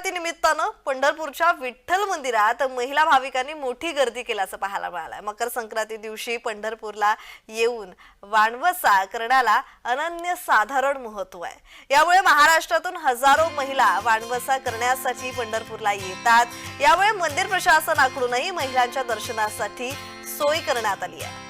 संक्रांती निमित्तानं पंढरपूरच्या विठ्ठल मंदिरात महिला भाविकांनी मोठी गर्दी केल्याचं पाहायला मिळालंय। मकर संक्रांती दिवशी पंढरपूरला येऊन वाणवसा करण्याला अनन्यसाधारण महत्त्व आहे। यामुळे महाराष्ट्रातून हजारो महिला वाणवसा करण्यासाठी पंढरपूरला येतात। यामुळे मंदिर प्रशासनाकडूनही महिलांच्या दर्शनासाठी सोय करण्यात आली आहे।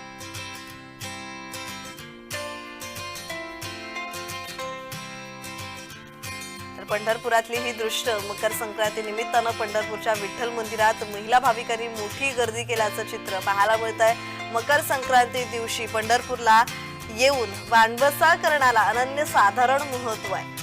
पंढरपुरातली ही दृश्य मकर संक्रांती निमित्तानं पंढरपूरच्या विठ्ठल मंदिरात महिला भाविकांनी मोठी गर्दी केल्याचं चित्र पाहायला मिळत आहे। मकर संक्रांती दिवशी पंढरपूरला येऊन वाणवसा करण्याला अनन्यसाधारण महत्त्व आहे।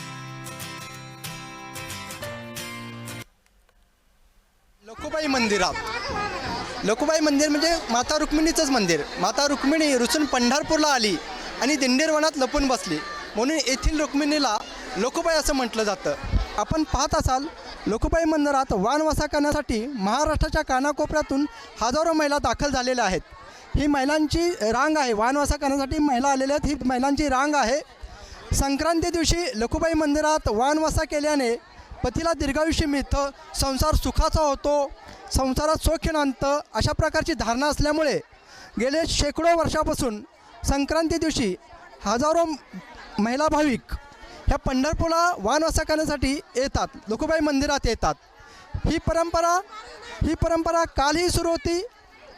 लखुबाई मंदिर म्हणजे माता रुक्मिणीचंच मंदिर। माता रुक्मिणी रुसून पंढरपूरला आली आणि दिंडीरवनात लपून बसली, म्हणून येथील रुक्मिणीला लखुबाई असं म्हटलं जातं। आपण पाहत असाल, लखुबाई मंदिरात वाणवसा करण्यासाठी महाराष्ट्राच्या कानाकोपऱ्यातून हजारो महिला दाखल झालेल्या आहेत। ही महिलांची रांग आहे, वाणवसा करण्यासाठी महिला आलेल्या आहेत, ही महिलांची रांग आहे। संक्रांती दिवशी लखुबाई मंदिरात वाणवसा केल्याने पतीला दीर्घायुष्य मिळतं, संसार सुखाचा होतो, संसारात सौख्य नांदतं, अशा प्रकारची धारणा असल्यामुळे गेले शेकडो वर्षापासून संक्रांती दिवशी हजारो महिला भाविक ह्या पंढरपूरला वाणवसा करण्यासाठी येतात, लखुबाई मंदिरात येतात। ही परंपरा कालही सुरू होती,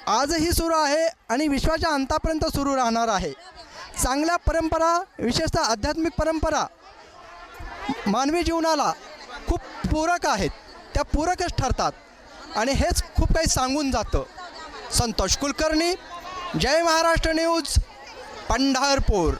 आजही सुरू आहे आणि विश्वाच्या अंतापर्यंत सुरू राहणार आहे। चांगल्या परंपरा, विशेषतः आध्यात्मिक परंपरा मानवी जीवनाला खूप पूरक आहेत, त्या पूरकच ठरतात आणि हेच खूप काही सांगून जातं। संतोष कुलकर्णी, जय महाराष्ट्र न्यूज, पंढरपूर।